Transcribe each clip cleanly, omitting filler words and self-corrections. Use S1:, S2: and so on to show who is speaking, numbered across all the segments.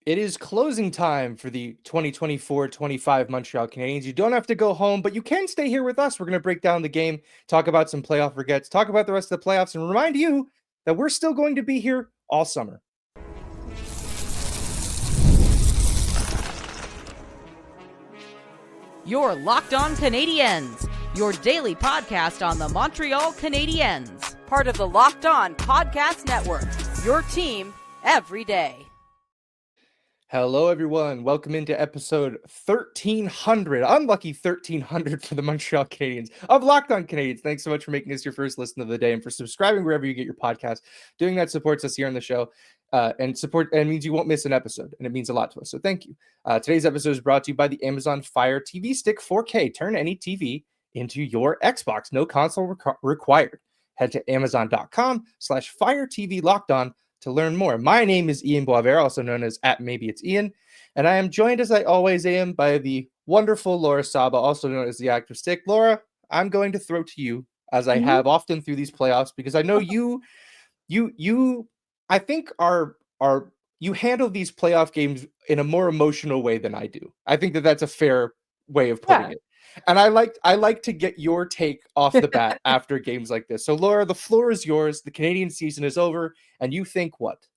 S1: It is closing time for the 2024-25 Montreal Canadiens. You don't have to go home, but you can stay here with us. We're going to break down the game, talk about some playoff regrets, talk about the rest of the playoffs, and remind you that we're still going to be here all summer.
S2: You're Locked On Canadiens, your daily podcast on the Montreal Canadiens, part of the Locked On Podcast Network, your team every day.
S1: Hello, everyone. Welcome into episode 1300, unlucky 1300 for the Montreal Canadiens of Locked On Canadiens. Thanks so much for making us your first listen of the day and for subscribing wherever you get your podcast. Doing that supports us here on the show and means you won't miss an episode, and it means a lot to us. So thank you. Today's episode is brought to you by the Amazon Fire TV Stick 4K. Turn any TV into your Xbox. No console required. Head to amazon.com/Fire TV Locked On to learn more. My name is Ian Boisvert, also known as @MaybeIt'sIan, and I am joined, as I always am, by the wonderful Laura Saba, also known as the Active Stick. Laura, I'm going to throw to you, as I have often through these playoffs, because I know you, I think you handle these playoff games in a more emotional way than I do. I think that that's a fair way of putting it. And I like to get your take off the bat after games like this. So Laura, the floor is yours. The Canadian season is over, and you think what?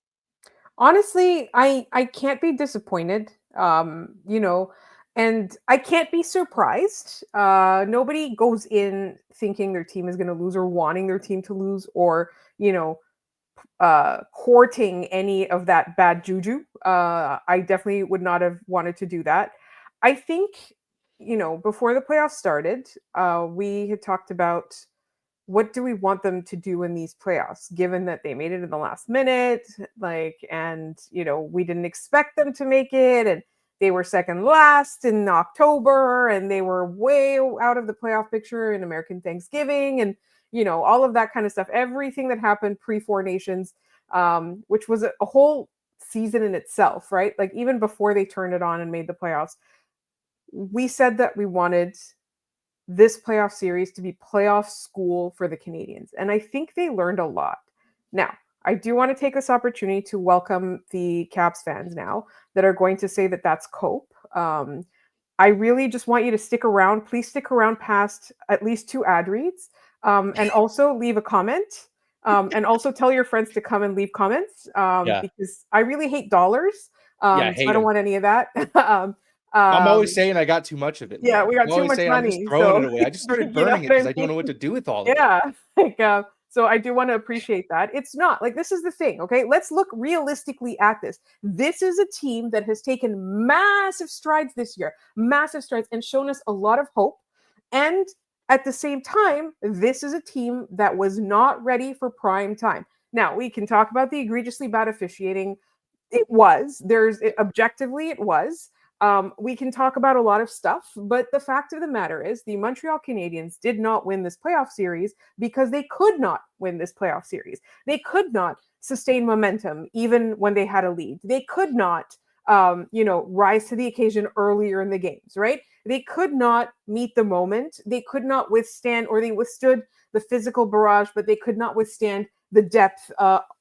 S3: Honestly, I can't be disappointed. And I can't be surprised. Nobody goes in thinking their team is going to lose or wanting their team to lose or, courting any of that bad juju. I definitely would not have wanted to do that. I think, before the playoffs started, we had talked about what do we want them to do in these playoffs, given that they made it in the last minute, and we didn't expect them to make it, and they were second last in October, and they were way out of the playoff picture in American Thanksgiving, and all of that kind of stuff. Everything that happened pre-Four Nations, which was a whole season in itself, right? Like even before they turned it on and made the playoffs, we said that we wanted this playoff series to be playoff school for the Canadiens. And I think they learned a lot. Now, I do want to take this opportunity to welcome the Caps fans now that are going to say that that's cope. I really just want you to stick around. Please stick around past at least 2 ad reads, and also leave a comment. And also tell your friends to come and leave comments, because I really hate dollars. So I don't want any of that.
S1: I'm always saying I got too much of it.
S3: Yeah, we got too much money.
S1: I'm just throwing it away. I just started burning it because I don't know what to do with all of it.
S3: Yeah, so I do want to appreciate that. It's not like this is the thing, okay? Let's look realistically at this. This is a team that has taken massive strides this year, massive strides, and shown us a lot of hope. And at the same time, this is a team that was not ready for prime time. Now, we can talk about the egregiously bad officiating. It was. Objectively, it was. We can talk about a lot of stuff, but the fact of the matter is the Montreal Canadiens did not win this playoff series because they could not win this playoff series. They could not sustain momentum even when they had a lead. They could not, rise to the occasion earlier in the games, right? They could not meet the moment. They could not withstand, or they withstood the physical barrage, but they could not withstand the depth,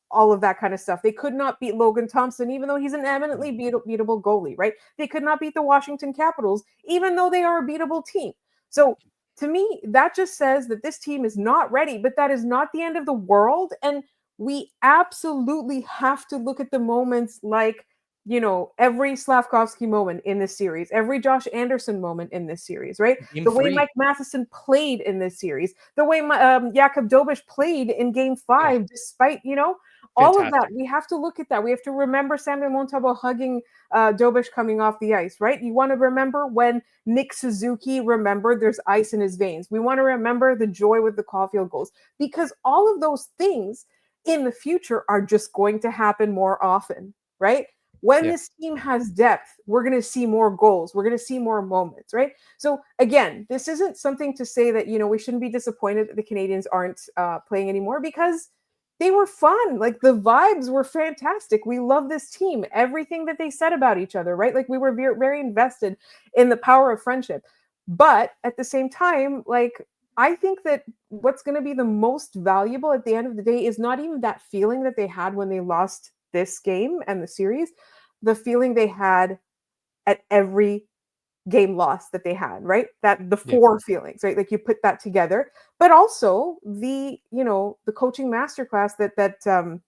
S3: all of that kind of stuff. They could not beat Logan Thompson, even though he's an eminently beatable goalie, right? They could not beat the Washington Capitals, even though they are a beatable team. So to me, that just says that this team is not ready, but that is not the end of the world. And we absolutely have to look at the moments like, every Slavkovsky moment in this series, every Josh Anderson moment in this series, right? The way Mike Matheson played in this series, the way Jakub Dobeš played in Game 5, despite, all of that. We have to look at that. We have to remember Samuel Montembeault hugging Dobeš coming off the ice, right? You want to remember when Nick Suzuki remembered there's ice in his veins. We want to remember the joy with the Caufield goals, because all of those things in the future are just going to happen more often, right? When this team has depth, we're going to see more goals. We're going to see more moments, right? So again, this isn't something to say that, we shouldn't be disappointed that the Canadiens aren't playing anymore, because they were fun. Like the vibes were fantastic. We love this team. Everything that they said about each other, right? Like we were very, very invested in the power of friendship. But at the same time, I think that what's going to be the most valuable at the end of the day is not even that feeling that they had when they lost this game and the series, the feeling they had at every game loss that they had, right? That the
S1: Yeah.
S3: four feelings, right? Like you put that together, but also the, the coaching masterclass that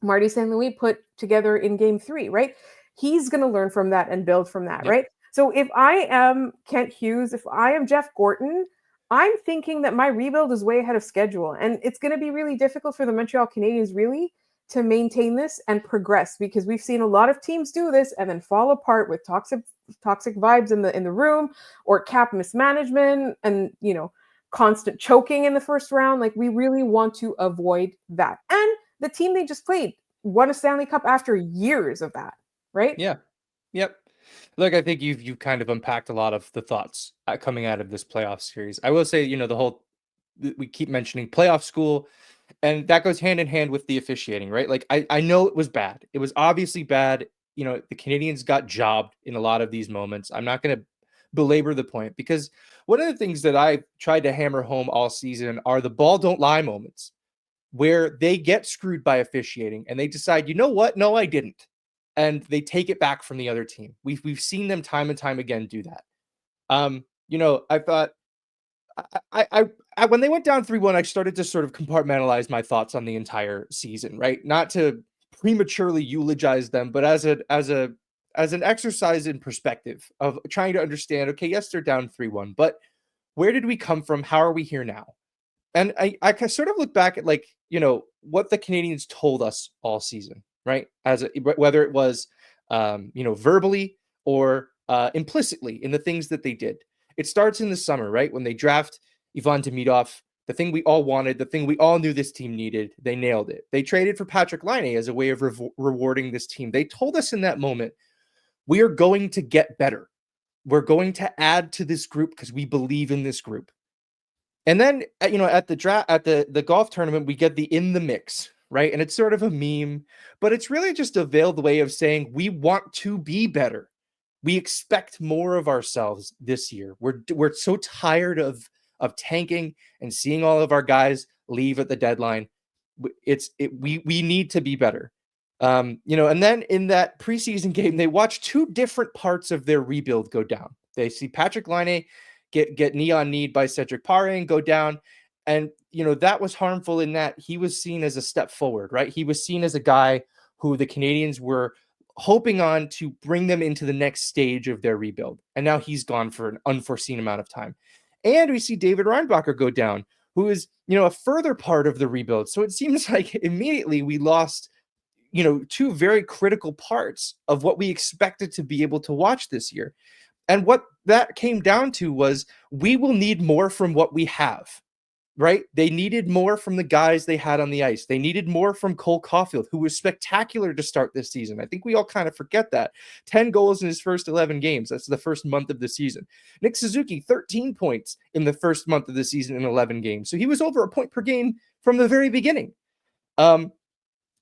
S3: Marty St. Louis put together in game 3, right? He's going to learn from that and build from that,
S1: Yep.
S3: right? So if I am Kent Hughes, if I am Jeff Gorton, I'm thinking that my rebuild is way ahead of schedule. And it's going to be really difficult for the Montreal Canadiens really to maintain this and progress, because we've seen a lot of teams do this and then fall apart with toxic vibes in the room, or cap mismanagement, and constant choking in the first round. Like, we really want to avoid that. And the team they just played won a Stanley Cup after years of that, right?
S1: Yeah. Yep. Look, I think you've kind of unpacked a lot of the thoughts coming out of this playoff series. I will say, we keep mentioning playoff school, and that goes hand in hand with the officiating, right? Like, I know it was bad. It was obviously bad. The Canadians got jobbed in a lot of these moments. I'm not going to belabor the point, because one of the things that I tried to hammer home all season are the ball don't lie moments, where they get screwed by officiating and they decide, you know what? No, I didn't. And they take it back from the other team. We've seen them time and time again do that. I thought I when they went down 3-1, I started to sort of compartmentalize my thoughts on the entire season, right? Not to prematurely eulogize them, but as an exercise in perspective of trying to understand, okay, yes, they're down 3-1, but where did we come from? How are we here now? And I sort of look back at, like, what the Canadians told us all season, right? Whether it was, verbally or implicitly in the things that they did. It starts in the summer, right? When they draft Ivan Demidov, the thing we all wanted, the thing we all knew this team needed, they nailed it. They traded for Patrick Laine as a way of rewarding this team. They told us in that moment, we are going to get better. We're going to add to this group because we believe in this group. And then, at the draft, at the golf tournament, we get the in the mix, right? And it's sort of a meme, but it's really just a veiled way of saying we want to be better. We expect more of ourselves this year. We're so tired of tanking and seeing all of our guys leave at the deadline. We need to be better. And then in that preseason game, they watch two different parts of their rebuild go down. They see Patrick Laine get knee on knee by Cedric Paré and go down. And, that was harmful in that he was seen as a step forward, right? He was seen as a guy who the Canadians were hoping on to bring them into the next stage of their rebuild. And now he's gone for an unforeseen amount of time. And we see David Reinbacher go down, who is, a further part of the rebuild. So it seems like immediately we lost, two very critical parts of what we expected to be able to watch this year. And what that came down to was, we will need more from what we have, right? They needed more from the guys they had on the ice. They needed more from Cole Caufield, who was spectacular to start this season. I think we all kind of forget that. 10 goals in his first 11 games. That's the first month of the season. Nick Suzuki, 13 points in the first month of the season in 11 games. So he was over a point per game from the very beginning.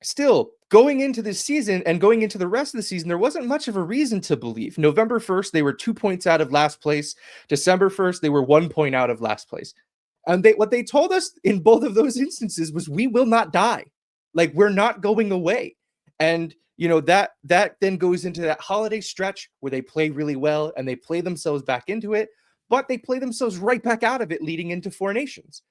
S1: Still, going into this season and going into the rest of the season, there wasn't much of a reason to believe. November 1st, they were 2 points out of last place. December 1st, they were 1 point out of last place. And what they told us in both of those instances was, we will not die. Like, we're not going away. And, that then goes into that holiday stretch where they play really well and they play themselves back into it, but they play themselves right back out of it leading into Four Nations.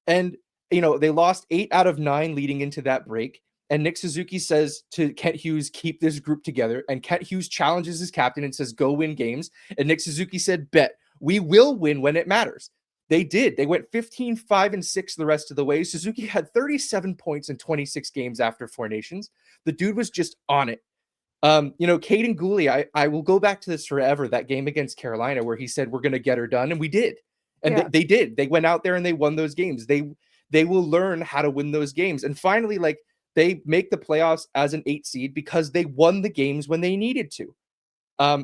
S1: And, they lost 8 out of 9 leading into that break. And Nick Suzuki says to Kent Hughes, keep this group together. And Kent Hughes challenges his captain and says, go win games. And Nick Suzuki said, bet. We will win when it matters. They did. They went 15-5-6 the rest of the way. Suzuki had 37 points in 26 games after Four Nations. The dude was just on it. Caden Gooley, I will go back to this forever, that game against Carolina where he said, we're going to get her done. And we did. And they did. They went out there and they won those games. They will learn how to win those games. And finally, they make the playoffs as an 8 seed because they won the games when they needed to.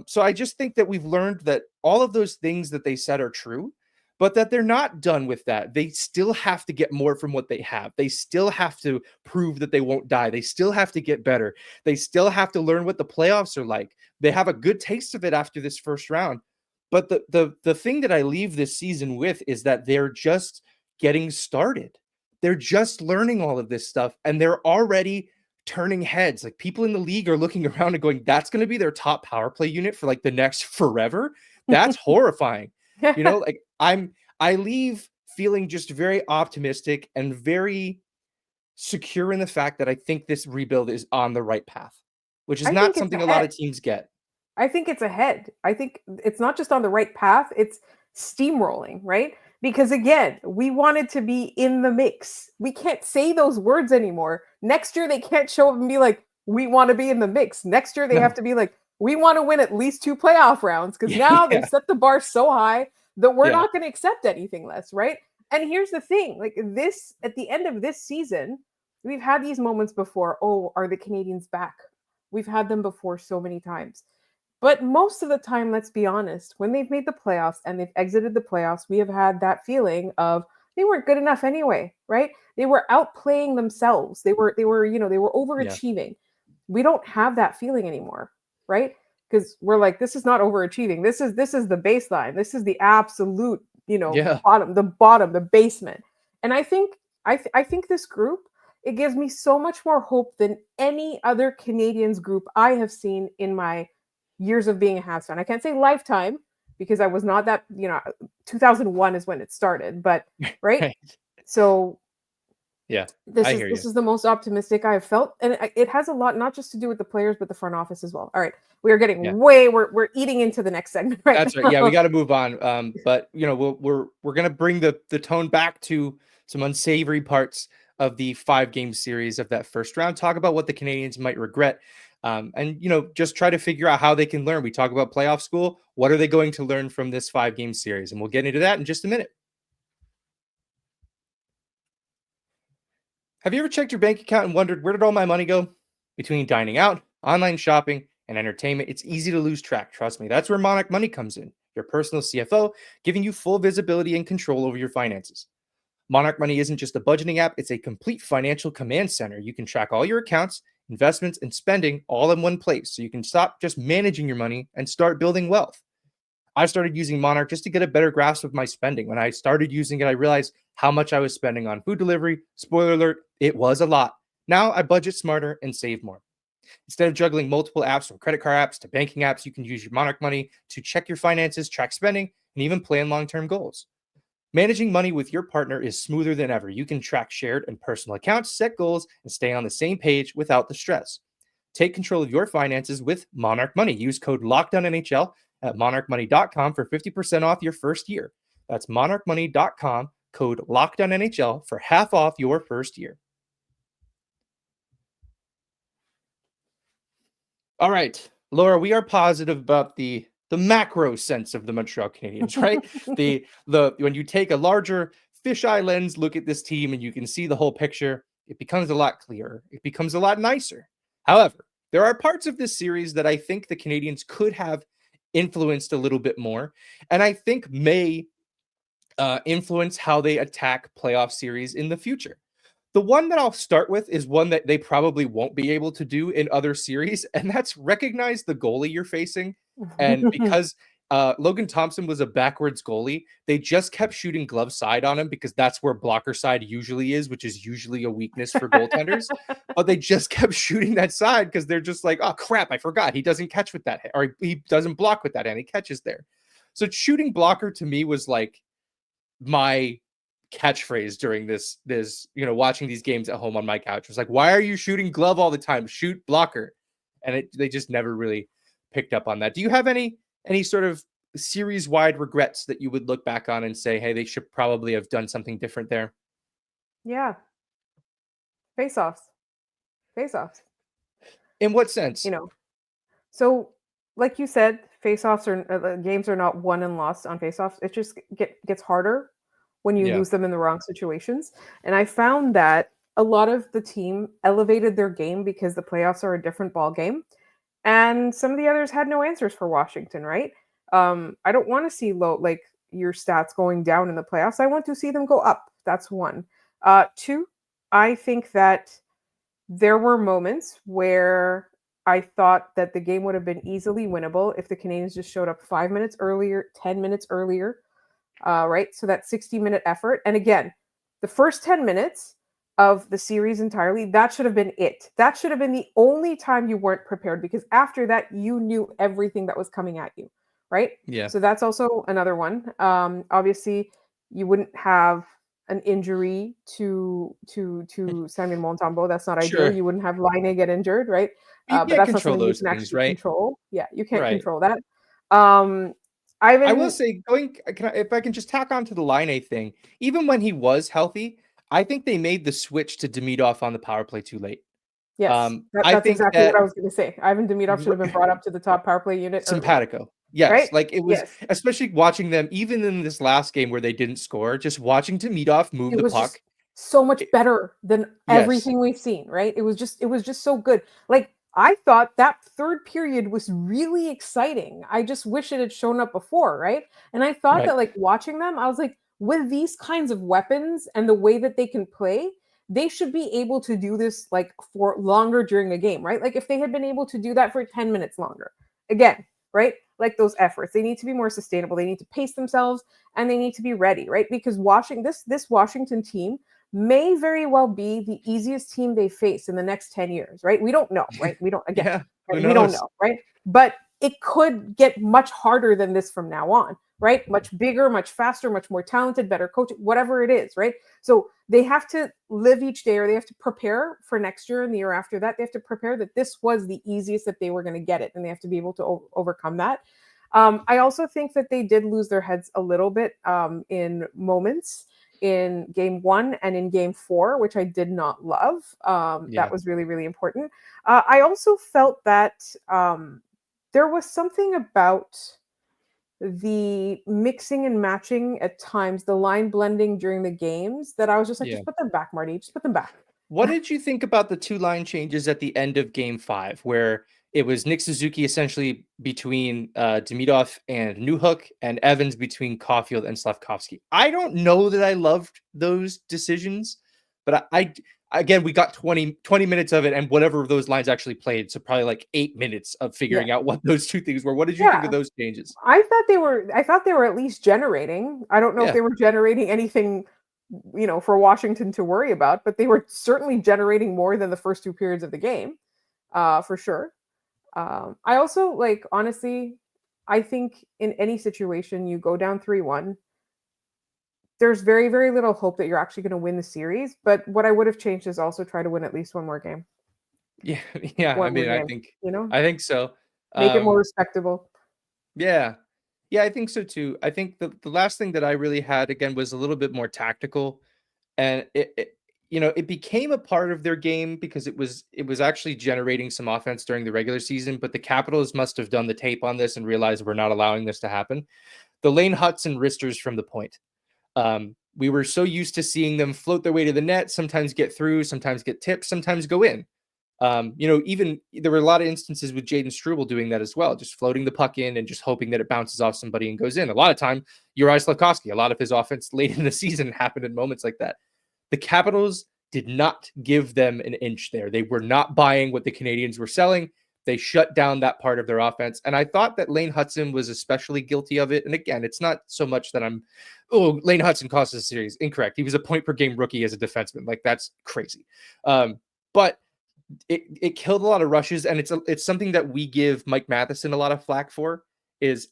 S1: So I just think that we've learned that all of those things that they said are true, but that they're not done with that. They still have to get more from what they have. They still have to prove that they won't die. They still have to get better. They still have to learn what the playoffs are like. They have a good taste of it after this first round. But the thing that I leave this season with is that they're just getting started. They're just learning all of this stuff, and they're already turning heads. Like people in the league are looking around and going, that's going to be their top power play unit for like the next forever. That's horrifying. You know, like I leave feeling just very optimistic and very secure in the fact that I think this rebuild is on the right path, which is
S3: I
S1: not
S3: think it's
S1: something a lot of
S3: ahead.
S1: teams get.
S3: I think it's ahead. I think it's not just on the right path, it's steamrolling, right? Because again, we wanted to be in the mix. We can't say those words anymore. Next year, they can't show up and be like, we want to be in the mix. Next year, they have
S1: No.
S3: to be like, we want to win at least 2 playoff rounds because now they've
S1: Yeah.
S3: set the bar so high that we're
S1: Yeah.
S3: not going to accept anything less, right? And here's the thing like, this at the end of this season, we've had these moments before. Oh, are the Canadians back? We've had them before so many times. But most of the time, let's be honest, when they've made the playoffs and they've exited the playoffs, we have had that feeling of they weren't good enough anyway, right? They were outplaying themselves. They were, they were
S1: Yeah.
S3: overachieving. We don't have that feeling anymore, right? Because we're like, this is not overachieving. This is the baseline. This is the absolute,
S1: Yeah.
S3: bottom, the basement. And I think this group, it gives me so much more hope than any other Canadians group I have seen in my years of being a Habs fan. I can't say lifetime because I was not that, 2001 is when it started, but right?
S1: Right.
S3: So
S1: Yeah.
S3: this
S1: I
S3: is
S1: hear
S3: this
S1: you.
S3: is the most optimistic I have felt, and it has a lot not just to do with the players but the front office as well. All right, we are getting
S1: Yeah.
S3: we're eating into the next segment right
S1: That's right.
S3: now.
S1: Yeah, we got to move on. But we're gonna bring the tone back to some unsavory parts of the 5-game series of that first round. Talk about what the Canadians might regret, and just try to figure out how they can learn. We talk about playoff school. What are they going to learn from this 5-game series? And we'll get into that in just a minute. Have you ever checked your bank account and wondered where did all my money go? Between dining out, online shopping, and entertainment, it's easy to lose track. Trust me. That's where Monarch Money comes in, your personal CFO, giving you full visibility and control over your finances. Monarch Money isn't just a budgeting app, it's a complete financial command center. You can track all your accounts, investments, and spending all in one place so you can stop just managing your money and start building wealth. I started using Monarch just to get a better grasp of my spending. When I started using it, I realized how much I was spending on food delivery. Spoiler alert, it was a lot. Now I budget smarter and save more. Instead of juggling multiple apps from credit card apps to banking apps, you can use your Monarch Money to check your finances, track spending, and even plan long-term goals. Managing money with your partner is smoother than ever. You can track shared and personal accounts, set goals, and stay on the same page without the stress. Take control of your finances with Monarch Money. Use code LOCKDOWNNHL at monarchmoney.com for 50% off your first year. That's monarchmoney.com, code LOCKDOWNNHL for half off your first year. All right, Laura, we are positive about the macro sense of the Montreal Canadiens, right? the when you take a larger fisheye lens look at this team and you can see the whole picture, it becomes a lot clearer. It becomes a lot nicer. However, there are parts of this series that I think the Canadiens could have influenced a little bit more, and I think may influence how they attack playoff series in the future. The one that I'll start with is one that they probably won't be able to do in other series, and that's recognize the goalie you're facing. And because Logan Thompson was a backwards goalie, they just kept shooting glove side on him because that's where blocker side usually is, which is usually a weakness for goaltenders. But they just kept shooting that side because they're just like, oh crap, I forgot. He doesn't catch with that hand, or he doesn't block with that hand. He catches there. So shooting blocker to me was like my catchphrase during this watching these games at home on my couch. It was like, why are you shooting glove all the time? Shoot blocker. And they just never really picked up on that. Do you have any sort of series wide regrets that you would look back on and say, hey, they should probably have done something different there?
S3: Yeah. Face-offs.
S1: In what sense?
S3: So like you said, face-offs are games are not won and lost on face-offs. It just gets harder when you
S1: Yeah.
S3: lose them in the wrong situations. And I found that a lot of the team elevated their game because the playoffs are a different ball game. And some of the others had no answers for Washington, right? I don't want to see your stats going down in the playoffs. I want to see them go up. That's one. Two, I think that there were moments where I thought that the game would have been easily winnable if the Canadiens just showed up 5 minutes earlier, 10 minutes earlier, right? So that 60-minute effort. And again, the first 10 minutes, of the series entirely, that should have been it. That should have been the only time you weren't prepared, because after that, you knew everything that was coming at you, right?
S1: Yeah.
S3: So that's also another one. Obviously, you wouldn't have an injury to Samuel Montembeault. That's not ideal.
S1: Sure.
S3: You wouldn't have Line get injured, right?
S1: You
S3: But
S1: can't
S3: that's not
S1: control
S3: something you
S1: those
S3: can
S1: things,
S3: actually
S1: right?
S3: control. Yeah, you can't
S1: Right.
S3: control that. Um,
S1: I will
S3: Ivan,
S1: say, if I can just tack on to the Line thing, even when he was healthy, I think they made the switch to Demidov on the power play too late.
S3: yes,
S1: I
S3: that's
S1: think
S3: exactly what
S1: that
S3: I was going to say. Ivan Demidov should have been brought up to the top power play unit earlier,
S1: simpatico. Yes,
S3: right?
S1: like it was,
S3: Yes.
S1: especially watching them, even in this last game where they didn't score, just watching Demidov move
S3: It
S1: the
S3: was just
S1: puck.
S3: so much
S1: It,
S3: better than
S1: yes,
S3: everything we've seen, right? It was just so good. Like, I thought that third period was really exciting. I just wish it had shown up before, right? And I thought
S1: right.
S3: that, like, watching them, I was like, with these kinds of weapons and the way that they can play, they should be able to do this like for longer during the game, right? Like, if they had been able to do that for 10 minutes longer. Again, right? Like, those efforts. They need to be more sustainable. They need to pace themselves, and they need to be ready, right? Because this Washington team may very well be the easiest team they face in the next 10 years, right? We don't know, right? We don't, again,
S1: Yeah, who
S3: right? We don't
S1: knows?
S3: know, right? But it could get much harder than this from now on, right? Much bigger, much faster, much more talented, better coach, whatever it is, right? So they have to live each day, or they have to prepare for next year and the year after that. They have to prepare that this was the easiest that they were going to get it, and they have to be able to overcome that. I also think that they did lose their heads a little bit in moments in game one and in game four, which I did not love. That
S1: Yeah,
S3: was really, really important. I also felt that there was something about the mixing and matching at times, the line blending during the games, that I was just like,
S1: yeah.
S3: just put them back, Marty. Just put them back.
S1: What did you think about the two line changes at the end of game 5, where it was Nick Suzuki essentially between Demidov and Newhook, and Evans between Caufield and Slavkovsky? I don't know that I loved those decisions, but again, we got 20 minutes of it, and whatever those lines actually played. So probably like 8 minutes of
S3: Yeah.
S1: figuring out what those two things were. What did you think of
S3: Yeah.
S1: those changes?
S3: I thought they were at least generating. I don't know if
S1: Yeah.
S3: they were generating anything, for Washington to worry about, but they were certainly generating more than the first two periods of the game, for sure. I also, like, honestly, I think in any situation you go down 3-1, there's very, very little hope that you're actually going to win the series. But what I would have changed is also try to win at least one more game.
S1: Yeah. Yeah. I
S3: One more
S1: mean, I
S3: game,
S1: think,
S3: you know,
S1: I think so.
S3: make it more
S1: Um,
S3: respectable.
S1: Yeah. Yeah, I think so too. I think the last thing that I really had again was a little bit more tactical, and it became a part of their game because it was actually generating some offense during the regular season, but the Capitals must have done the tape on this and realized we're not allowing this to happen. The Lane Hudson wristers from the point. We were so used to seeing them float their way to the net, sometimes get through, sometimes get tipped, sometimes go in. Even there were a lot of instances with Jaden Struble doing that as well, just floating the puck in and just hoping that it bounces off somebody and goes in. A lot of time, Uri Slafkovsky, a lot of his offense late in the season happened in moments like that. The Capitals did not give them an inch there. They were not buying what the Canadiens were selling. They shut down that part of their offense. And I thought that Lane Hudson was especially guilty of it. And again, it's not so much that Lane Hudson cost us a series. Incorrect. He was a point per game rookie as a defenseman. Like, that's crazy. But it killed a lot of rushes, and it's something that we give Mike Matheson a lot of flack for. Is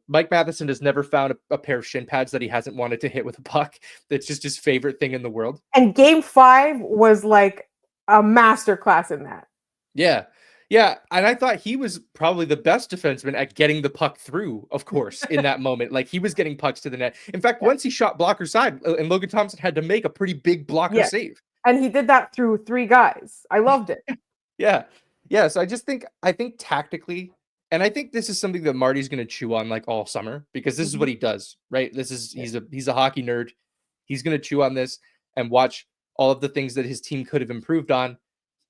S1: Mike Matheson has never found a pair of shin pads that he hasn't wanted to hit with a puck. That's just his favorite thing in the world.
S3: And game 5 was like a master class in that.
S1: Yeah. Yeah, and I thought he was probably the best defenseman at getting the puck through, of course, in that moment. Like, he was getting pucks to the net. In fact,
S3: Yeah.
S1: once he shot blocker side, and Logan Thompson had to make a pretty big blocker
S3: Yes.
S1: save.
S3: And he did that through 3 guys. I loved it.
S1: Yeah. Yeah. So I think tactically, and I think this is something that Marty's going to chew on like all summer, because this is what he does, right?
S3: Yeah.
S1: He's a hockey nerd. He's going to chew on this and watch all of the things that his team could have improved on.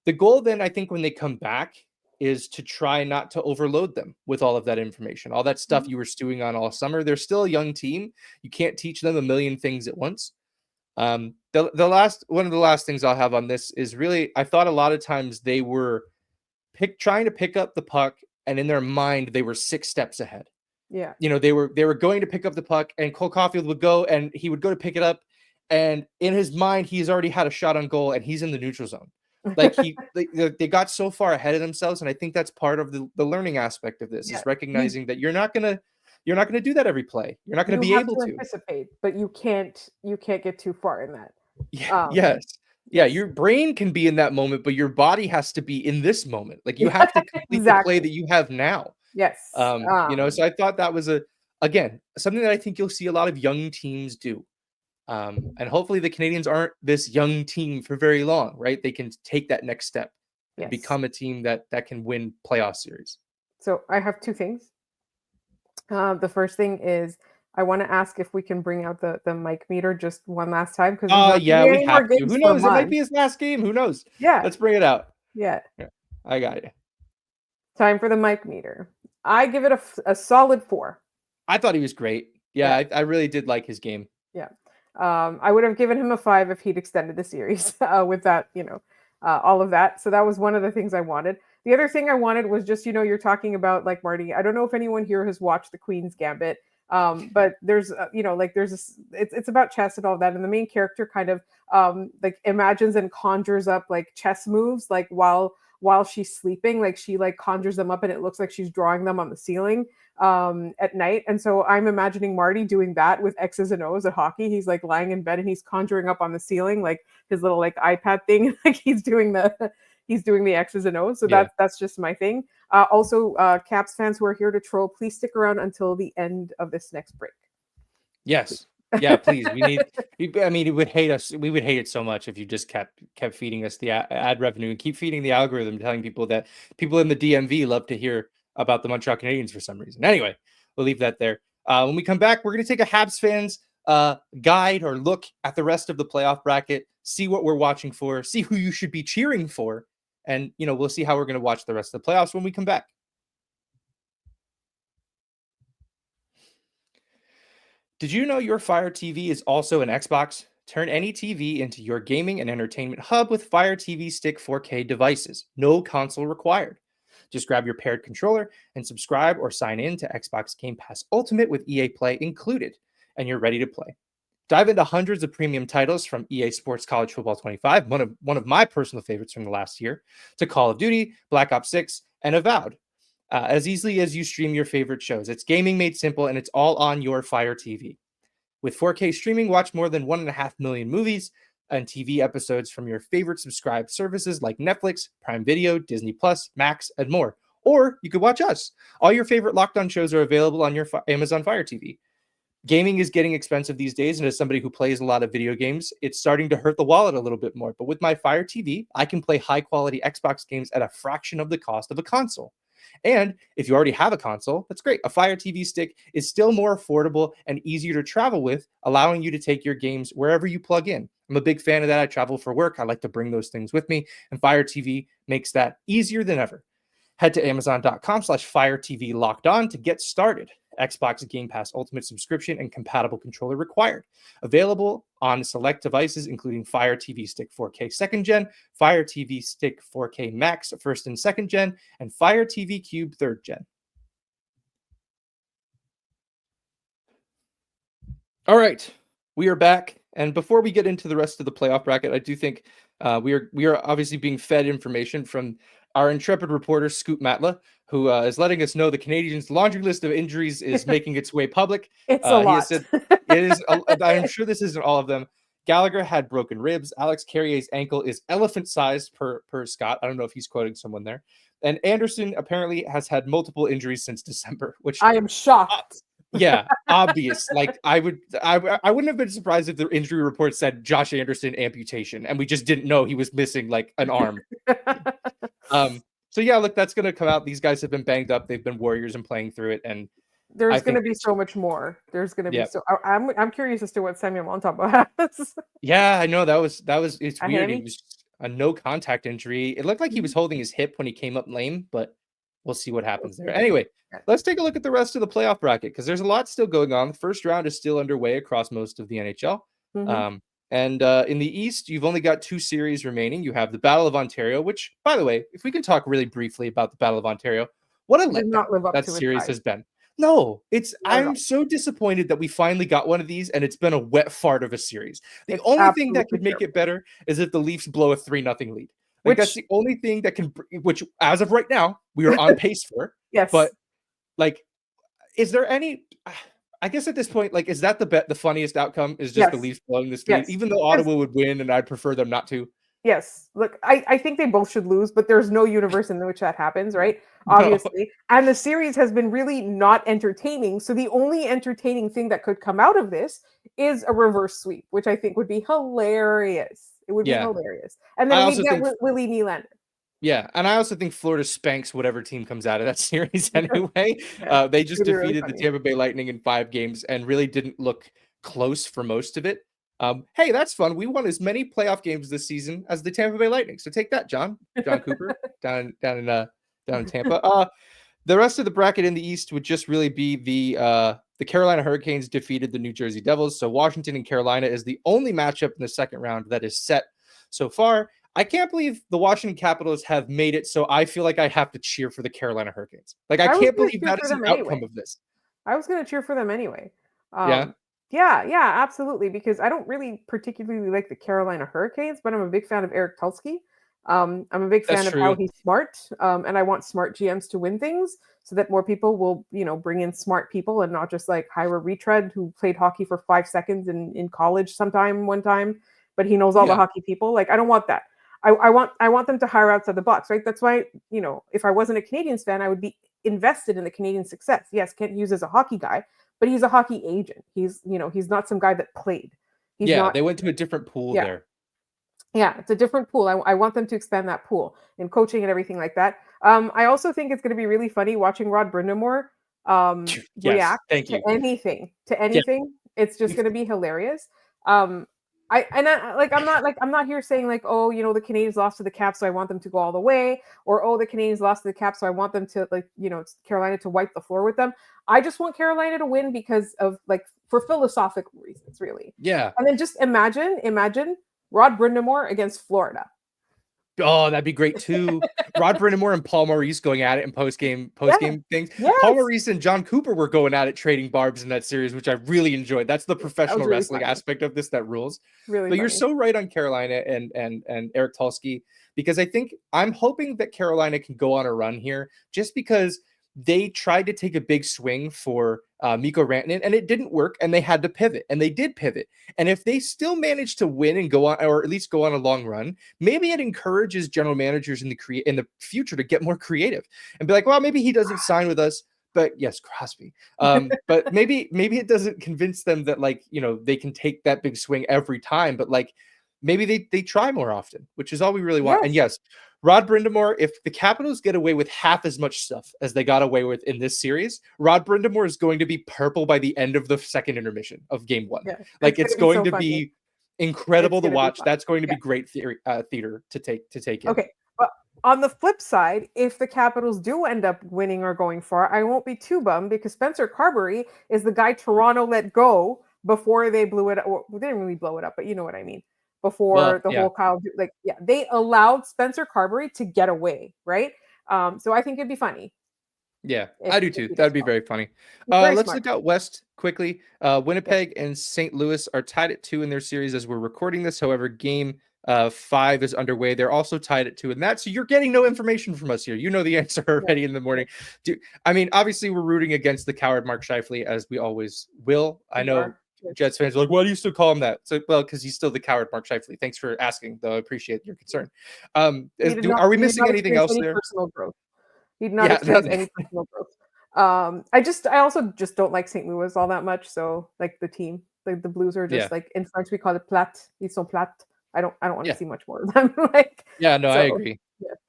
S1: The goal then, I think, when they come back, is to try not to overload them with all of that information, all that stuff
S3: Mhm.
S1: you were stewing on all summer. They're still a young team. You can't teach them a million things at once. The last one of the last things I'll have on this is really, I thought a lot of times they were trying to pick up the puck, and in their mind they were 6 steps ahead.
S3: Yeah.
S1: They were going to pick up the puck, and Cole Caufield would go, and he would go to pick it up, and in his mind, he's already had a shot on goal, and he's in the neutral zone. Like they got so far ahead of themselves, and I think that's part of the learning aspect of this
S3: Yeah,
S1: is recognizing that you're not gonna do that every play. You're not gonna
S3: you
S1: be
S3: have
S1: able
S3: to
S1: to.
S3: anticipate, but you can't get too far in that.
S1: Yeah,
S3: Um,
S1: yes. Yeah,
S3: yes.
S1: your brain can be in that moment, but your body has to be in this moment. Like you
S3: Yeah,
S1: have to complete the play
S3: exactly.
S1: that you have now.
S3: Yes.
S1: So I thought that was again, something that I think you'll see a lot of young teams do. And hopefully the Canadians aren't this young team for very long, right? They can take that next step and
S3: Yes.
S1: become a team that can win playoff series.
S3: So I have two things. The first thing is I want to ask if we can bring out the mic meter just one last time because there's not gonna
S1: Yeah,
S3: be
S1: we
S3: any more
S1: have to.
S3: games
S1: Who
S3: for a
S1: knows? It might
S3: month.
S1: be his last game. Who knows?
S3: Yeah,
S1: Let's bring it out.
S3: yeah.
S1: Yeah, I got you.
S3: Time for the mic meter. I give it a solid 4.
S1: I thought he was great. Yeah,
S3: Yeah,
S1: I really did like his game.
S3: yeah. I would have given him a 5 if he'd extended the series with that, all of that. So that was one of the things I wanted. The other thing I wanted was just, you're talking about like Marty. I don't know if anyone here has watched The Queen's Gambit, but there's, it's about chess and all that, and the main character kind of like imagines and conjures up like chess moves like while she's sleeping, like she like conjures them up and it looks like she's drawing them on the ceiling at night. And so I'm imagining Marty doing that with X's and O's at hockey. He's like lying in bed and he's conjuring up on the ceiling like his little like iPad thing, like he's doing the X's and O's. So
S1: Yeah.
S3: that's just my thing. Also, Caps fans who are here to troll, please stick around until the end of this next break.
S1: Yes. Yeah, please. I mean, it would hate us. We would hate it so much if you just kept feeding us the ad revenue and keep feeding the algorithm, telling people that people in the DMV love to hear about the Montreal Canadiens for some reason. Anyway, we'll leave that there. When we come back, we're going to take a Habs fans guide or look at the rest of the playoff bracket, see what we're watching for, see who you should be cheering for, and we'll see how we're going to watch the rest of the playoffs when we come back. Did you know your Fire TV is also an Xbox? Turn any TV into your gaming and entertainment hub with Fire TV Stick 4K devices. No console required. Just grab your paired controller and subscribe or sign in to Xbox Game Pass Ultimate with EA Play included, and you're ready to play. Dive into hundreds of premium titles from EA Sports College Football 25, one of my personal favorites from the last year, to Call of Duty, Black Ops 6, and Avowed. As easily as you stream your favorite shows. It's gaming made simple, and it's all on your Fire TV. With 4K streaming, watch more than 1.5 million movies and TV episodes from your favorite subscribed services like Netflix, Prime Video, Disney Plus, Max, and more. Or you could watch us. All your favorite Locked On shows are available on your Amazon Fire TV. Gaming is getting expensive these days, and as somebody who plays a lot of video games, it's starting to hurt the wallet a little bit more. But with my Fire TV, I can play high-quality Xbox games at a fraction of the cost of a console. And if you already have a console, that's great. A Fire TV stick is still more affordable and easier to travel with, allowing you to take your games wherever you plug in. I'm a big fan of that. I travel for work. I like to bring those things with me, and Fire TV makes that easier than ever. Head to Amazon.com/Fire TV Locked On to get started. Xbox Game Pass Ultimate subscription and compatible controller required. Available on select devices, including Fire TV Stick 4K 2nd Gen, Fire TV Stick 4K Max 1st and 2nd Gen, and Fire TV Cube 3rd Gen. All right, we are back. And before we get into the rest of the playoff bracket, I do think we are obviously being fed information from our intrepid reporter, Scoop Matla, who is letting us know the Canadiens' laundry list of injuries is making its way public.
S3: It's a
S1: He
S3: lot.
S1: has said it is. I'm sure this isn't all of them. Gallagher had broken ribs. Alex Carrier's ankle is elephant-sized per Scott. I don't know if he's quoting someone there. And Anderson apparently has had multiple injuries since December, which
S3: I am shocked.
S1: yeah, obvious. Like I wouldn't have been surprised if the injury report said Josh Anderson amputation, and we just didn't know he was missing like an arm. So yeah, look, that's gonna come out. These guys have been banged up. They've been warriors and playing through it, and
S3: There's going to be so much more. There's going to be so. I'm curious as to what Samuel Montembeault has.
S1: Yeah, I know that was. It's
S3: A
S1: weird.
S3: hammy?
S1: It was a no contact injury. It looked like he was holding his hip when he came up lame, but we'll see what happens there. Anyway, let's take a look at the rest of the playoff bracket because there's a lot still going on. The first round is still underway across most of the NHL. And in the East, you've only got 2 series remaining. You have the Battle of Ontario, which, by the way, if we can talk really briefly about the Battle of Ontario, what a
S3: Did not live
S1: letdown
S3: up
S1: that
S3: to its
S1: series
S3: hype.
S1: has been. No,
S3: Not at
S1: I'm
S3: all.
S1: so disappointed that we finally got one of these and it's been a wet fart of a series. The
S3: It's
S1: only thing that
S3: absolutely
S1: could make it better is if the Leafs blow a 3-0 lead. Like that's
S3: Which,
S1: the only thing that can, which as of right now, we are on pace for.
S3: yes,
S1: But like, is there any, I guess at this point, like, is that the funniest outcome is just the
S3: yes,
S1: Leafs blowing this lead,
S3: yes.
S1: even though
S3: Because
S1: Ottawa would win and I'd prefer them not to.
S3: yes, look, I think they both should lose, but there's no universe in which that happens, right?
S1: No.
S3: Obviously. And the series has been really not entertaining. So the only entertaining thing that could come out of this is a reverse sweep, which I think would be hilarious. It would be
S1: Yeah.
S3: hilarious. And
S1: I
S3: then we'd
S1: also
S3: get
S1: think
S3: Willie Nylander.
S1: Yeah, and I also think Florida spanks whatever team comes out of that series anyway.
S3: Yeah,
S1: They
S3: it's
S1: just
S3: gonna be really
S1: defeated the
S3: funny.
S1: Tampa Bay Lightning in 5 games and really didn't look close for most of it. Hey, that's fun. We won as many playoff games this season as the Tampa Bay Lightning. So take that, John Cooper, down in Tampa. The rest of the bracket in the East would just really be the Carolina Hurricanes defeated the New Jersey Devils. So Washington and Carolina is the only matchup in the second round that is set so far. I can't believe the Washington Capitals have made it so I feel like I have to cheer for the Carolina Hurricanes. Like I
S3: I was
S1: can't
S3: gonna
S1: believe
S3: cheer
S1: that
S3: for
S1: is the
S3: them
S1: outcome
S3: anyway.
S1: of this.
S3: I was going to cheer for them anyway.
S1: Yeah,
S3: Yeah, absolutely. Because I don't really particularly like the Carolina Hurricanes, but I'm a big fan of Eric Tulsky. I'm a big
S1: that's
S3: fan of how
S1: true.
S3: he's smart, and I want smart GMs to win things so that more people will, bring in smart people and not just like hire a retread who played hockey for 5 seconds in college one time, but he knows all the
S1: Yeah,
S3: hockey people. Like I don't want that. I want them to hire outside the box, right? That's why if I wasn't a Canadiens fan, I would be invested in the Canadian success. Yes, Kent Hughes is a hockey guy, but he's a hockey agent. He's not some guy that played. He's
S1: yeah,
S3: not.
S1: they went to a different pool
S3: Yeah,
S1: there.
S3: yeah. It's a different pool. I want them to expand that pool in coaching and everything like that. I also think it's going to be really funny watching Rod Brindamore
S1: Yes,
S3: react
S1: thank
S3: to
S1: you.
S3: anything. To
S1: Yeah,
S3: anything, it's just going to be hilarious. Um, I'm not here saying like, oh, the Canadians lost to the Caps, so I want them to go all the way, or oh, the Canadians lost to the Caps, so I want them to like, it's Carolina to wipe the floor with them. I just want Carolina to win because of like for philosophical reasons, really.
S1: yeah.
S3: And then just imagine Rod Brindamore against Florida.
S1: Oh, that'd be great too. Rod Brindamore and Paul Maurice going at it in post game
S3: Yeah.
S1: things. Paul
S3: Yes.
S1: Maurice and John Cooper were going at it trading barbs in that series, which I really enjoyed. That's the
S3: That was
S1: professional
S3: really
S1: wrestling
S3: funny.
S1: aspect of this that rules.
S3: Really
S1: But you're
S3: funny.
S1: so right on Carolina and Eric Tulsky, because I think I'm hoping that Carolina can go on a run here just because they tried to take a big swing for Mikko Rantanen and it didn't work and they had to pivot and they did pivot. And if they still manage to win and go on, or at least go on a long run, maybe it encourages general managers in the future to get more creative and be like, well, maybe he doesn't sign with us. But yes, Crosby. But maybe it doesn't convince them that like, they can take that big swing every time. But like maybe they try more often, which is all we really want. And
S3: Yes.
S1: yes, Rod Brindamore, if the Capitals get away with half as much stuff as they got away with in this series, Rod Brindamore is going to be purple by the end of the second intermission of game 1.
S3: Yeah.
S1: Like
S3: It's
S1: it's
S3: gonna be
S1: going
S3: so
S1: to
S3: funny.
S1: be incredible
S3: It's
S1: to
S3: gonna be
S1: watch.
S3: fun.
S1: That's going to
S3: Yeah.
S1: be great theater to take in.
S3: Okay. But on the flip side, if the Capitals do end up winning or going far, I won't be too bummed because Spencer Carberry is the guy Toronto let go before they blew it up. Well, they didn't really blow it up, but you know what I mean. Before
S1: Well,
S3: the
S1: yeah,
S3: whole they allowed Spencer Carberry to get away, right? So I think it'd be funny
S1: yeah,
S3: if,
S1: I do
S3: if
S1: too.
S3: he does
S1: That'd be
S3: well.
S1: very funny.
S3: He's very
S1: Let's
S3: smart.
S1: look out west quickly.
S3: Yeah.
S1: Winnipeg and St. Louis are tied at 2 in their series as we're recording this. However, game 5 is underway. They're also tied at 2 in that. So you're getting no information from us here. You know the answer
S3: Yeah.
S1: already in the morning. I mean, obviously we're rooting against the coward Mark Scheifele as we always will. I
S3: We
S1: know
S3: are. Yes.
S1: Jets fans are like, why do you still call him that? So, well, because he's still the coward Mark Scheifele. Thanks for asking, though. I appreciate your concern. Are we
S3: He did
S1: missing
S3: not
S1: anything
S3: experience
S1: else
S3: any
S1: there?
S3: personal growth. He did not
S1: Yeah,
S3: experience any personal growth. I also just don't like St. Louis all that much. So like the team, like the Blues are
S1: yeah,
S3: just like in French we call it plate. Ils sont plate. I don't want to
S1: yeah.
S3: see much more of them. Like
S1: Yeah, no, I
S3: so.
S1: agree.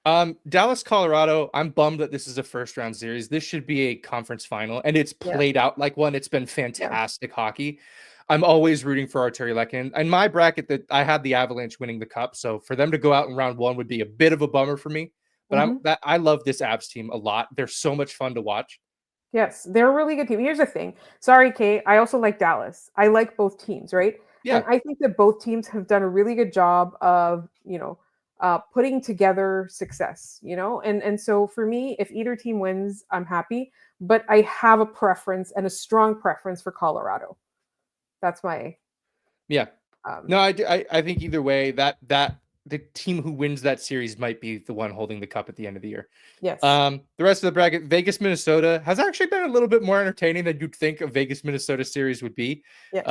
S3: Yeah.
S1: Dallas, Colorado. I'm bummed that this is a first round series. This should be a conference final, and it's
S3: Yeah.
S1: played out like one. It's been
S3: Yeah.
S1: fantastic hockey. I'm always rooting for Arturi Lekkinen. In my bracket, that I had the Avalanche winning the cup, so for them to go out in round 1 would be a bit of a bummer for me. But
S3: Mhm.
S1: I love this Avs team a lot. They're so much fun to watch.
S3: Yes, they're a really good team. Here's the thing. Sorry, Kate. I also like Dallas. I like both teams, right? And
S1: Yeah,
S3: I think that both teams have done a really good job of, putting together success, you know? And so for me, if either team wins, I'm happy, but I have a preference and a strong preference for Colorado. That's my
S1: Yeah.
S3: um
S1: No, I think either way that the team who wins that series might be the one holding the cup at the end of the year.
S3: yes.
S1: The rest of the bracket, Vegas, Minnesota has actually been a little bit more entertaining than you'd think a Vegas, Minnesota series would be.
S3: Yes.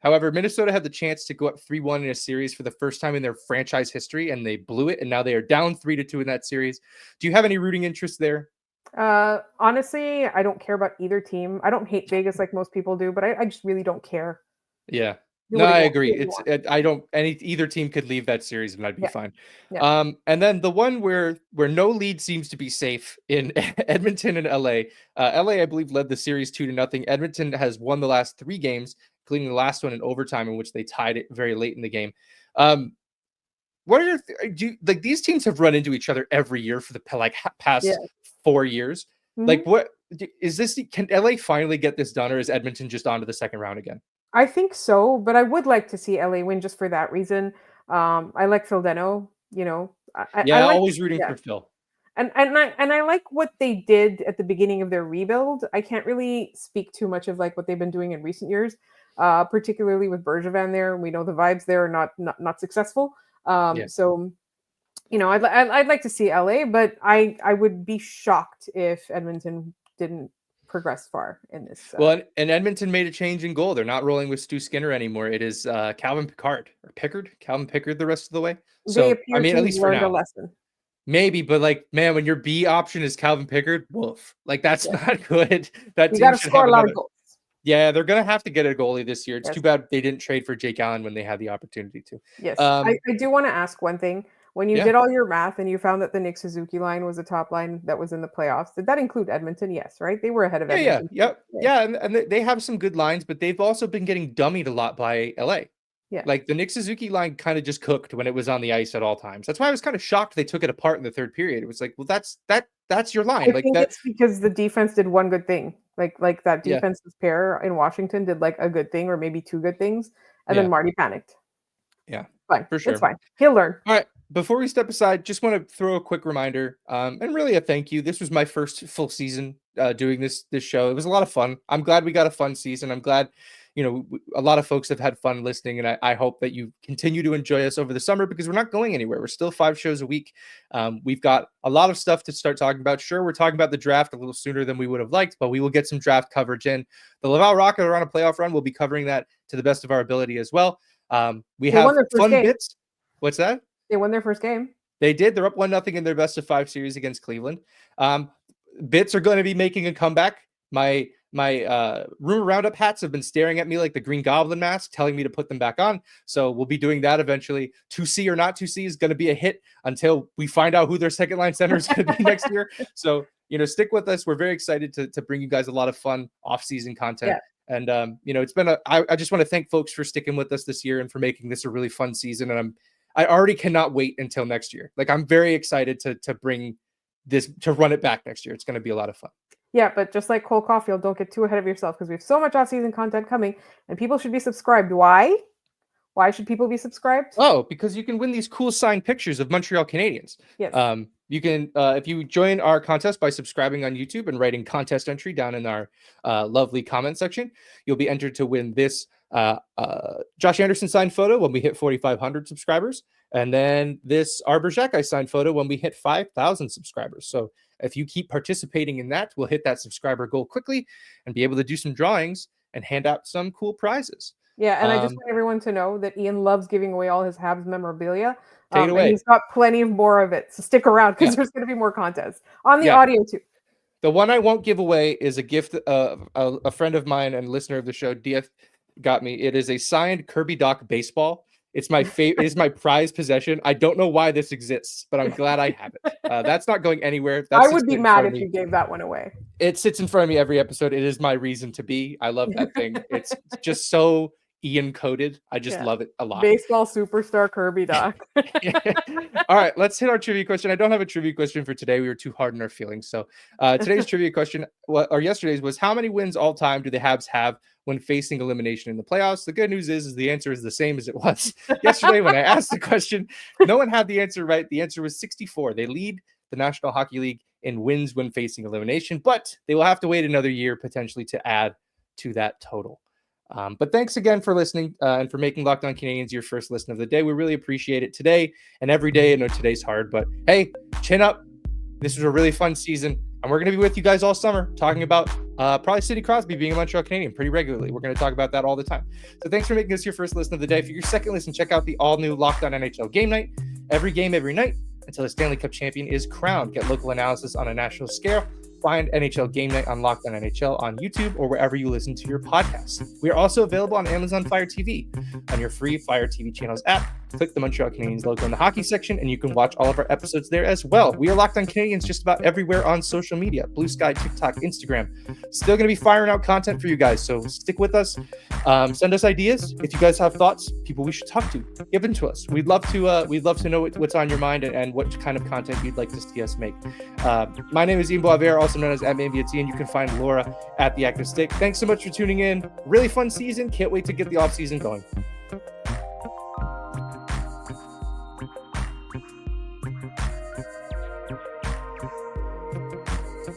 S1: However, Minnesota had the chance to go up 3-1 in a series for the first time in their franchise history, and they blew it, and now they are down 3-2 in that series. Do you have any rooting interest there?
S3: Honestly, I don't care about either team. I don't hate Vegas like most people do, but I just really don't care.
S1: Yeah.
S3: Do
S1: No,
S3: what
S1: I
S3: you want.
S1: agree.
S3: Do what you want.
S1: I don't either team could leave that series and I'd be
S3: Yeah.
S1: fine.
S3: Yeah.
S1: And then the one where no lead seems to be safe in Edmonton and LA. LA, I believe, led the series 2-0. Edmonton has won the last 3 games, including the last one in overtime, in which they tied it very late in the game. What are your like these teams have run into each other every year for the
S3: Yeah.
S1: past 4 years? Like,
S3: Mhm.
S1: what is this? Can LA finally get this done, or is Edmonton just on to the second round again?
S3: I think so, but I would like to see LA win just for that reason. I like Phil Deno, you know. I
S1: Yeah,
S3: like
S1: always rooting
S3: yeah.
S1: for Phil.
S3: And I like what they did at the beginning of their rebuild. I can't really speak too much of like what they've been doing in recent years, particularly with Bergevin there. We know the vibes there are not successful.
S1: Yeah.
S3: So you know, I'd like to see LA, but I would be shocked if Edmonton didn't progress far in this.
S1: Well, and Edmonton made a change in goal. They're not rolling with Stu Skinner anymore. It is Calvin Pickard the rest of the way.
S3: They
S1: So, I
S3: appear
S1: mean,
S3: to
S1: at
S3: have
S1: least for
S3: learned a
S1: now.
S3: lesson.
S1: Maybe, but like, man, when your B option is Calvin Pickard, woof. Like, that's
S3: Yeah.
S1: not good. That
S3: You
S1: team
S3: got to
S1: should
S3: score
S1: have
S3: a lot of
S1: another.
S3: goals.
S1: Yeah, they're gonna have to get a goalie this year. It's too
S3: Yes.
S1: bad they didn't trade for Jake Allen when they had the opportunity to.
S3: Yes. I do want to ask one thing. When you
S1: Yeah.
S3: did all your math and you found that the Nick Suzuki line was the top line that was in the playoffs, did that include Edmonton? Yes, right? They were ahead of
S1: Yeah,
S3: Edmonton.
S1: yep,
S3: Yeah.
S1: yeah, and they have some good lines, but they've also been getting dummied a lot by LA.
S3: Yeah.
S1: Like the Nick Suzuki line kind of just cooked when it was on the ice at all times. That's why I was kind of shocked they took it apart in the third period. It was like, well, that's your line.
S3: I
S1: Like
S3: think
S1: that.
S3: it's because the defense did one good thing. Like that
S1: Yeah,
S3: defensive pair in Washington did like a good thing or maybe 2 good things, and then
S1: yeah,
S3: Marty panicked.
S1: yeah,
S3: Fine.
S1: for
S3: It's
S1: sure.
S3: fine. He'll learn.
S1: All right. Before we step aside, just want to throw a quick reminder, and really a thank you. This was my first full season doing this show. It was a lot of fun. I'm glad we got a fun season. I'm glad, a lot of folks have had fun listening, and I hope that you continue to enjoy us over the summer because we're not going anywhere. We're still 5 shows a week. We've got a lot of stuff to start talking about. Sure, we're talking about the draft a little sooner than we would have liked, but we will get some draft coverage in. The Laval Rocket are on a playoff run. We'll be covering that to the best of our ability as well. We
S3: They won
S1: have
S3: their first
S1: fun
S3: game.
S1: bits. What's that?
S3: They won their first game.
S1: They did. They're up 1-0 in their best of 5 series against Cleveland. Bits are going to be making a comeback. My rumor roundup hats have been staring at me like the Green Goblin mask, telling me to put them back on. So we'll be doing that eventually. 2C or not 2C is going to be a hit until we find out who their second line center is going to be next year. So, stick with us. We're very excited to bring you guys a lot of fun off-season content.
S3: Yeah.
S1: And, it's been I just want to thank folks for sticking with us this year and for making this a really fun season. And I already cannot wait until next year. Like, I'm very excited to bring this, to run it back next year. It's going to be a lot of fun.
S3: Yeah, but just like Cole Caufield, don't get too ahead of yourself because we have so much off-season content coming, and people should be subscribed. Why? Why should people be subscribed?
S1: Oh, because you can win these cool signed pictures of Montreal Canadiens.
S3: Yes.
S1: You can, if you join our contest by subscribing on YouTube and writing contest entry down in our lovely comment section, you'll be entered to win this Josh Anderson signed photo when we hit 4,500 subscribers. And then this Arbor Xhekaj signed photo when we hit 5,000 subscribers. So if you keep participating in that, we'll hit that subscriber goal quickly and be able to do some drawings and hand out some cool prizes.
S3: Yeah, and I just want everyone to know that Ian loves giving away all his Habs memorabilia.
S1: Take it away.
S3: And he's got plenty of more of it. So stick around because there's going to be more contests on the audio too.
S1: The one I won't give away is a gift a friend of mine and listener of the show, DF, got me. It is a signed Kirby Doc baseball. It's my favorite. It is my prized possession. I don't know why this exists, but I'm glad I have it. That's not going anywhere.
S3: I would be mad if you gave that one away.
S1: It sits in front of me every episode. It is my reason to be. I love that thing. It's just so Ian coded. I just love it a lot.
S3: Baseball superstar Kirby Doc.
S1: All right, let's hit our trivia question. I don't have a trivia question for today. We were too hard in our feelings. So today's trivia question, or yesterday's, was how many wins all time do the Habs have when facing elimination in the playoffs? The good news is the answer is the same as it was yesterday when I asked the question. No one had the answer right. The answer was 64. They lead the National Hockey League in wins when facing elimination, but they will have to wait another year potentially to add to that total. But thanks again for listening and for making Locked On Canadiens your first listen of the day. We really appreciate it today and every day. I know today's hard, but hey, chin up. This was a really fun season, and we're going to be with you guys all summer talking about probably Sidney Crosby being a Montreal Canadien pretty regularly. We're going to talk about that all the time. So thanks for making us your first listen of the day. For your second listen, check out the all-new Locked On NHL Game Night. Every game, every night, until the Stanley Cup champion is crowned. Get local analysis on a national scale. Find NHL Game Night on Locked On NHL on YouTube or wherever you listen to your podcasts. We are also available on Amazon Fire TV. On your free Fire TV channels app, click the Montreal Canadiens logo in the hockey section, and you can watch all of our episodes there as well. We are Locked On Canadiens just about everywhere on social media. Blue Sky, TikTok, Instagram. Still going to be firing out content for you guys, so stick with us. Send us ideas. If you guys have thoughts, people we should talk to, give them to us. We'd love to know what's on your mind and what kind of content you'd like to see us make. My name is Ian Boisvert, also known as @MainBT, and you can find Laura at The Active Stick. Thanks so much for tuning in. Really fun season. Can't wait to get the off season going.